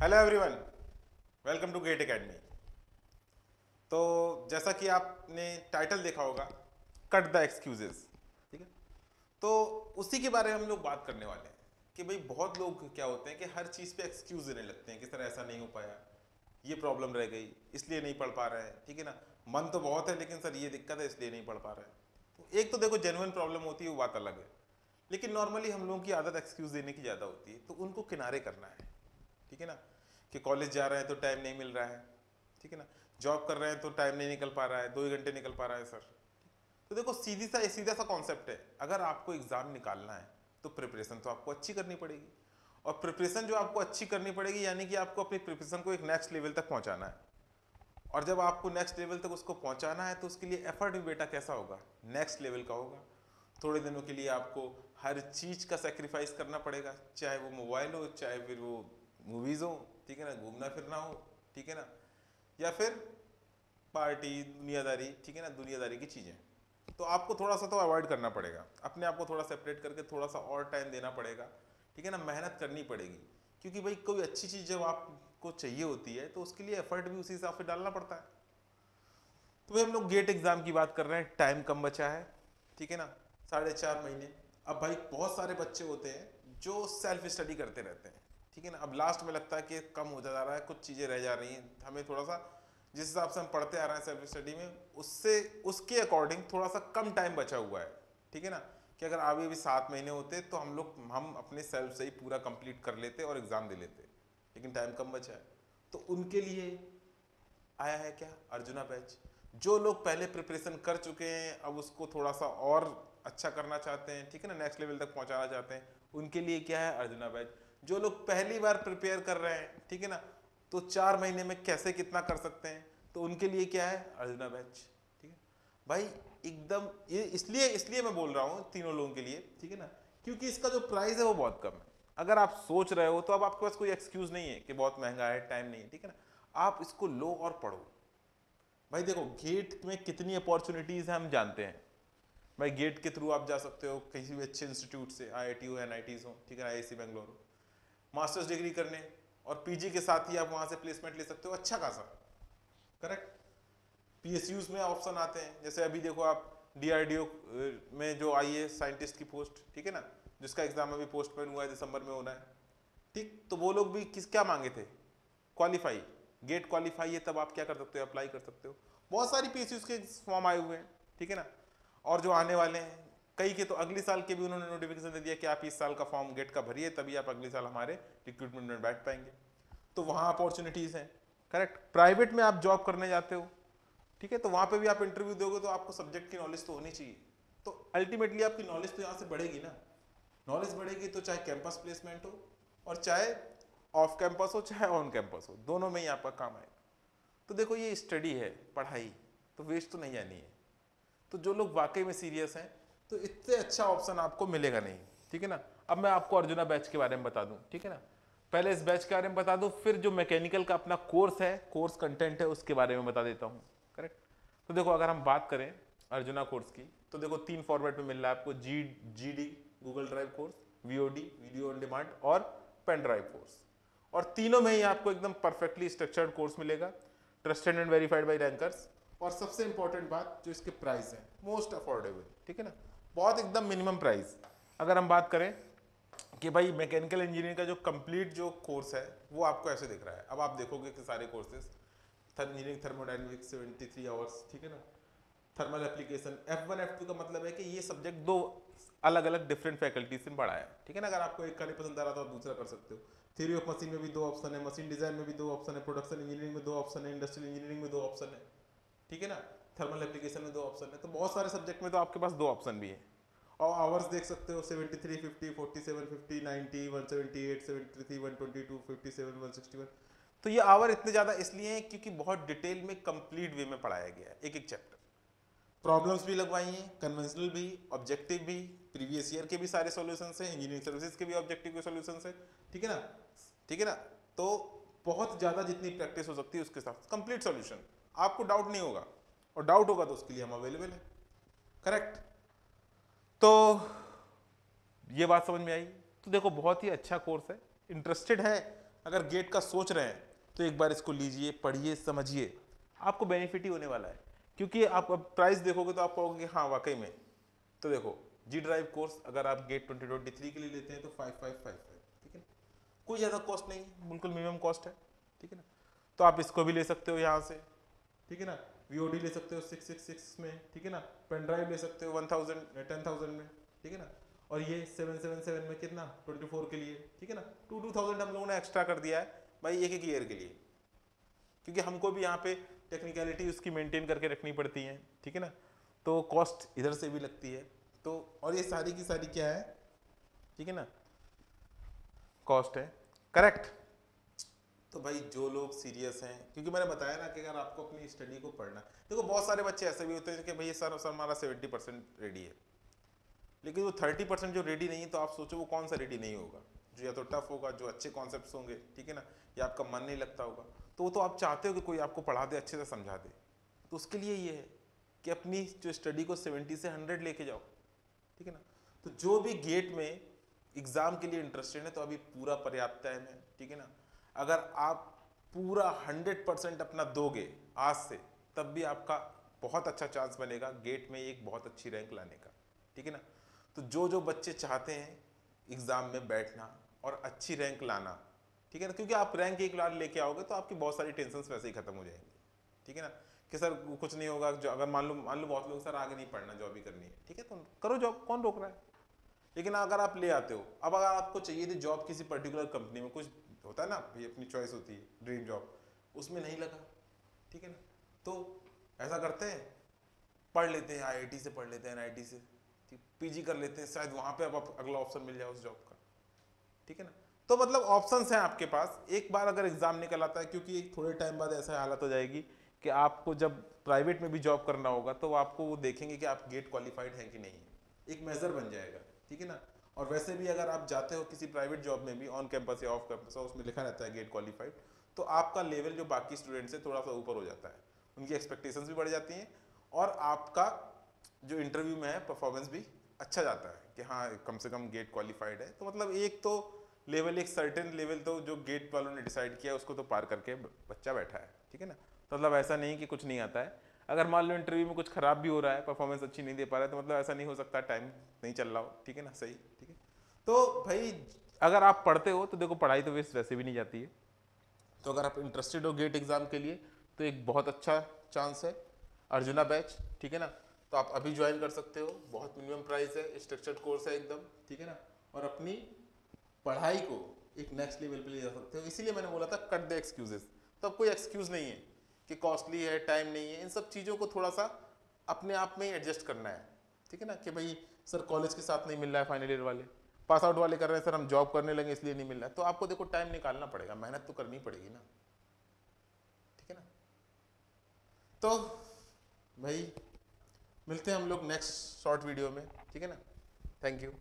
Hello everyone, welcome to GATE academy. तो जैसा कि आपने टाइटल देखा होगा, कट द एक्सक्यूजेस, ठीक है। तो उसी के बारे में हम लोग बात करने वाले हैं कि भाई बहुत लोग क्या होते हैं कि हर चीज़ पे एक्सक्यूज देने लगते हैं कि सर ऐसा नहीं हो पाया, ये प्रॉब्लम रह गई इसलिए नहीं पढ़ पा रहे हैं, ठीक है ना। मन तो बहुत है लेकिन सर ये दिक्कत है इसलिए नहीं पढ़ पा रहे हैं। तो एक तो देखो जेन्युइन प्रॉब्लम होती है, वो बात अलग है, लेकिन नॉर्मली हम लोगों की आदत एक्सक्यूज देने की ज़्यादा होती है, तो उनको किनारे करना है, ठीक है ना। कि कॉलेज जा रहे हैं तो टाइम नहीं मिल रहा है, ठीक है ना। जॉब कर रहे हैं तो टाइम नहीं निकल पा रहा है, 2 ही घंटे निकल पा रहा है सर। तो देखो सीधा सा कॉन्सेप्ट है, अगर आपको एग्जाम निकालना है तो प्रिपरेशन तो आपको अच्छी करनी पड़ेगी। और प्रिपरेशन जो आपको अच्छी करनी पड़ेगी यानी कि आपको अपनी प्रिपरेशन को एक नेक्स्ट लेवल तक पहुंचाना है। और जब आपको नेक्स्ट लेवल तक उसको पहुंचाना है तो उसके लिए एफर्ट भी बेटा कैसा होगा, नेक्स्ट लेवल का होगा। थोड़े दिनों के लिए आपको हर चीज़ का सेक्रीफाइस करना पड़ेगा, चाहे वो मोबाइल हो, चाहे फिर वो मूवीज़ हो, ठीक है ना, घूमना फिरना हो, ठीक है ना, या फिर पार्टी दुनियादारी, ठीक है ना, दुनियादारी की चीज़ें। तो आपको थोड़ा सा तो अवॉइड करना पड़ेगा, अपने आप को थोड़ा सेपरेट करके थोड़ा सा और टाइम देना पड़ेगा, ठीक है ना, मेहनत करनी पड़ेगी। क्योंकि भाई कोई अच्छी चीज़ जब आपको चाहिए होती है तो उसके लिए एफर्ट भी उसी हिसाब से डालना पड़ता है। तो भाई हम लोग गेट एग्जाम की बात कर रहे हैं, टाइम कम बचा है, ठीक है ना, 4.5 महीने। अब भाई बहुत सारे बच्चे होते हैं जो सेल्फ स्टडी करते रहते हैं, ठीक है ना। अब लास्ट में लगता है कि कम होता जा रहा है, कुछ चीज़ें रह जा रही हैं, हमें थोड़ा सा जिस हिसाब से हम पढ़ते आ रहे हैं सेल्फ स्टडी में, उससे उसके अकॉर्डिंग थोड़ा सा कम टाइम बचा हुआ है, ठीक है ना। कि अगर अभी अभी 7 महीने होते तो हम अपने सेल्फ से ही पूरा कंप्लीट कर लेते और एग्ज़ाम दे लेते, लेकिन टाइम कम बचा है। तो उनके लिए आया है क्या, अर्जुना बैच। जो लोग पहले प्रिपरेशन कर चुके हैं अब उसको थोड़ा सा और अच्छा करना चाहते हैं, ठीक है ना, नेक्स्ट लेवल तक पहुंचाना चाहते हैं, उनके लिए क्या है, अर्जुना बैच। जो लोग पहली बार प्रिपेयर कर रहे हैं, ठीक है ना, तो 4 महीने में कैसे कितना कर सकते हैं, तो उनके लिए क्या है, अर्जुना बैच, ठीक है भाई। एकदम ये इसलिए इसलिए मैं बोल रहा हूँ तीनों लोगों के लिए, ठीक है ना, क्योंकि इसका जो प्राइस है वो बहुत कम है। अगर आप सोच रहे हो तो अब आपके पास कोई एक्सक्यूज नहीं है कि बहुत महंगा है, टाइम नहीं है, ठीक है ना। आप इसको लो और पढ़ो। भाई देखो गेट में कितनी अपॉर्चुनिटीज हैं हम जानते हैं। भाई गेट के थ्रू आप जा सकते हो किसी भी अच्छे इंस्टीट्यूट से, आईआईटी हो, एनआईटीज हो, ठीक है, आईआईसी बेंगलोर हो, मास्टर्स डिग्री करने, और पीजी के साथ ही आप वहां से प्लेसमेंट ले सकते हो अच्छा खासा, करेक्ट। पीएसयूज में ऑप्शन आते हैं, जैसे अभी देखो आप डीआरडीओ में जो आई है साइंटिस्ट की पोस्ट, ठीक है ना, जिसका एग्जाम अभी पोस्टपोन हुआ है, दिसंबर में होना है, ठीक। तो वो लोग भी क्या मांगे थे, क्वालिफाई, गेट क्वालिफाई है तब आप क्या कर सकते हो, अप्लाई कर सकते हो। बहुत सारी पीएसयूज के फॉर्म आए हुए हैं, ठीक है ना, और जो आने वाले हैं, कई के तो अगले साल के भी उन्होंने नोटिफिकेशन दे दिया कि आप इस साल का फॉर्म गेट का भरिए तभी आप अगले साल हमारे रिक्रूटमेंट में बैठ पाएंगे। तो वहाँ अपॉर्चुनिटीज़ हैं, करेक्ट। प्राइवेट में आप जॉब करने जाते हो, ठीक है, तो वहाँ पे भी आप इंटरव्यू दोगे तो आपको सब्जेक्ट की नॉलेज तो होनी चाहिए। तो अल्टीमेटली आपकी नॉलेज तो यहाँ से बढ़ेगी ना। नॉलेज बढ़ेगी तो चाहे कैंपस प्लेसमेंट हो और चाहे ऑफ कैंपस हो चाहे ऑन कैंपस हो, दोनों में ही आपका काम आएगा। तो देखो ये स्टडी है, पढ़ाई तो वेस्ट तो नहीं जानी है। तो जो लोग वाकई में सीरियस हैं तो इससे अच्छा ऑप्शन आपको मिलेगा नहीं, ठीक है ना। अब मैं आपको अर्जुना बैच के बारे में बता दूं, ठीक है ना। पहले इस बैच के बारे में बता दूं, फिर जो मैकेनिकल का अपना कोर्स है, कोर्स कंटेंट है, उसके बारे में बता देता हूं, करेक्ट। तो देखो अगर हम बात करें अर्जुना कोर्स की, तो देखो 3 फॉर्मेट में मिल रहा है आपको, GD Google drive course, VOD video on demand, और पेन ड्राइव कोर्स। और तीनों में ही आपको एकदम परफेक्टली स्ट्रक्चर्ड कोर्स मिलेगा, trusted and verified bye rankers. और सबसे इंपॉर्टेंट बात जो इसके प्राइस है, मोस्ट अफोर्डेबल, ठीक है ना, बहुत एकदम मिनिमम प्राइस। अगर हम बात करें कि भाई मैकेनिकल इंजीनियरिंग का जो कंप्लीट जो कोर्स है वो आपको ऐसे दिख रहा है। अब आप देखोगे कि सारे कोर्सेज, इंजीनियरिंग थर्मोडाइनमिक्स 73 आवर्स, ठीक है ना, थर्मल एप्लीकेशन, F1 F2 का मतलब है कि ये सब्जेक्ट दो अलग अलग डिफरेंट फैकल्टी से पढ़ा है, ठीक है ना। अगर आपको एक का नहीं पसंद आ रहा तो आप दूसरा कर सकते हो। थ्योरी ऑफ मशीन में भी 2 ऑप्शन है, मशीन डिजाइन में भी 2 ऑप्शन है, प्रोडक्शन इंजीनियरिंग में 2 ऑप्शन है, इंडस्ट्रियल इंजीनियरिंग में 2 ऑप्शन है, ठीक है ना, थर्मल एप्लीकेशन में 2 ऑप्शन है। तो बहुत सारे सब्जेक्ट में तो आपके पास 2 ऑप्शन भी है। और आवर्स देख सकते हो, 73, 50, 47, 50, 90, 178, 73, 122, 57, 161। तो ये आवर इतने ज़्यादा इसलिए हैं क्योंकि बहुत डिटेल में कंप्लीट वे में पढ़ाया गया है एक एक चैप्टर। प्रॉब्लम्स भी लगवाई हैं, कन्वेंशनल भी, ऑब्जेक्टिव भी, प्रीवियस ईयर के भी सारे सॉल्यूशंस हैं, इंजीनियरिंग सर्विसेज के भी ऑब्जेक्टिव के सॉल्यूशंस हैं, ठीक है ना, ठीक है ना। तो बहुत ज़्यादा जितनी प्रैक्टिस हो सकती है उसके साथ कंप्लीट सॉल्यूशन, आपको डाउट नहीं होगा, और डाउट होगा तो उसके लिए हम अवेलेबल हैं, करेक्ट। तो ये बात समझ में आई। तो देखो बहुत ही अच्छा कोर्स है, इंटरेस्टेड है अगर गेट का सोच रहे हैं तो एक बार इसको लीजिए, पढ़िए, समझिए, आपको बेनिफिट ही होने वाला है। क्योंकि आप अब प्राइस देखोगे तो आप कहोगे हाँ वाकई में। तो देखो जी ड्राइव कोर्स अगर आप गेट 2023 के लिए लेते हैं तो 5555, ठीक है ना, कोई ज़्यादा कॉस्ट नहीं, बिल्कुल मिनिमम कॉस्ट है, ठीक है ना। तो आप इसको भी ले सकते हो यहाँ से, ठीक है ना, VOD ले सकते हो 666 में, ठीक है ना, पेन ड्राइव ले सकते हो 1000 में, ठीक है ना, और ये 777 में कितना 24 के लिए, ठीक है ना, 2000 हम लोगों ने एक्स्ट्रा कर दिया है भाई एक ईयर के लिए, क्योंकि हमको भी यहाँ पे टेक्निकलिटी उसकी मेंटेन करके रखनी पड़ती है, ठीक है ना, तो कॉस्ट इधर से भी लगती है। तो और ये सारी की सारी क्या है, ठीक है ना, कॉस्ट है, करेक्ट। तो भाई जो लोग सीरियस हैं, क्योंकि मैंने बताया ना कि अगर आपको अपनी स्टडी को पढ़ना, देखो बहुत सारे बच्चे ऐसे भी होते हैं कि भाई सर हमारा 70% रेडी है, लेकिन वो 30% जो रेडी नहीं है, तो आप सोचो वो कौन सा रेडी नहीं होगा, जो या तो टफ होगा, जो अच्छे कॉन्सेप्ट्स होंगे, ठीक है ना, या आपका मन नहीं लगता होगा, तो वो तो आप चाहते हो कि कोई आपको पढ़ा दे, अच्छे से समझा दे। तो उसके लिए ये है कि अपनी जो स्टडी को 70 से 100 लेके जाओ, ठीक है ना। तो जो भी गेट में एग्जाम के लिए इंटरेस्टेड है तो अभी पूरा पर्याप्त टाइम है, ठीक है ना। अगर आप पूरा 100% अपना दोगे आज से, तब भी आपका बहुत अच्छा चांस बनेगा गेट में एक बहुत अच्छी रैंक लाने का, ठीक है ना। तो जो जो बच्चे चाहते हैं एग्जाम में बैठना और अच्छी रैंक लाना, ठीक है ना, क्योंकि आप रैंक एक लाख लेके आओगे तो आपकी बहुत सारी टेंशन वैसे ही खत्म हो जाएंगी, ठीक है ना, कि सर कुछ नहीं होगा। जो अगर मान लो बहुत लोग सर आगे नहीं पढ़ना, जॉब ही करनी है, ठीक है, तो करो जॉब, कौन रोक रहा है। लेकिन अगर आप ले आते हो, अब अगर आपको चाहिए थी जॉब किसी पर्टिकुलर कंपनी में, कुछ होता है ना, ये अपनी चॉइस होती है, ड्रीम जॉब, उसमें नहीं लगा, ठीक है ना, तो ऐसा करते हैं, पढ़ लेते हैं IIT से, पढ़ लेते हैं NIT से, PG कर लेते हैं, शायद वहां पे अब अगला ऑप्शन मिल जाए उस जॉब का, ठीक है ना। तो मतलब ऑप्शंस हैं आपके पास, एक बार अगर एग्जाम निकल आता है, क्योंकि थोड़े टाइम बाद ऐसा हालत हो जाएगी कि आपको जब प्राइवेट में भी जॉब करना होगा तो आपको वो देखेंगे कि आप गेट क्वालिफाइड हैं कि नहीं, एक मेजर बन जाएगा, ठीक है ना। और वैसे भी अगर आप जाते हो किसी प्राइवेट जॉब में भी, ऑन कैंपस या ऑफ कैंपस, उसमें लिखा रहता है गेट क्वालिफाइड, तो आपका लेवल जो बाकी स्टूडेंट से थोड़ा सा ऊपर हो जाता है, उनकी एक्सपेक्टेशंस भी बढ़ जाती हैं, और आपका जो इंटरव्यू में है परफॉर्मेंस भी अच्छा जाता है कि हाँ कम से कम गेट क्वालिफाइड है। तो मतलब एक तो लेवल, एक सर्टेन लेवल तो जो गेट वालों ने डिसाइड किया उसको तो पार करके बच्चा बैठा है, ठीक है ना। तो मतलब ऐसा नहीं कि कुछ नहीं आता है। अगर मान लो इंटरव्यू में कुछ खराब भी हो रहा है, परफॉर्मेंस अच्छी नहीं दे पा रहा है, तो मतलब ऐसा नहीं हो सकता टाइम नहीं चल रहा हो, ठीक है ना, सही, ठीक है। तो भाई अगर आप पढ़ते हो तो देखो पढ़ाई तो वेस्ट वैसे भी नहीं जाती है, तो अगर आप इंटरेस्टेड हो गेट एग्जाम के लिए तो एक बहुत अच्छा चांस है अर्जुना बैच, ठीक है ना। तो आप अभी ज्वाइन कर सकते हो, बहुत मिनिमम प्राइस है, स्ट्रक्चर्ड कोर्स है एकदम, ठीक है ना, और अपनी पढ़ाई को एक नेक्स्ट लेवल पे ले जा सकते हो। इसीलिए मैंने बोला था कट द एक्सक्यूजेस। तो अब कोई एक्सक्यूज नहीं है कि कॉस्टली है, टाइम नहीं है, इन सब चीज़ों को थोड़ा सा अपने आप में ही एडजस्ट करना है, ठीक है ना, कि भाई सर कॉलेज के साथ नहीं मिल रहा है, फाइनल ईयर वाले पास आउट वाले कर रहे हैं, सर हम जॉब करने लगे इसलिए नहीं मिल रहा है। तो आपको देखो टाइम निकालना पड़ेगा, मेहनत तो करनी पड़ेगी ना, ठीक है ना। तो भाई मिलते हैं हम लोग नेक्स्ट शॉर्ट वीडियो में, ठीक है ना, थैंक यू।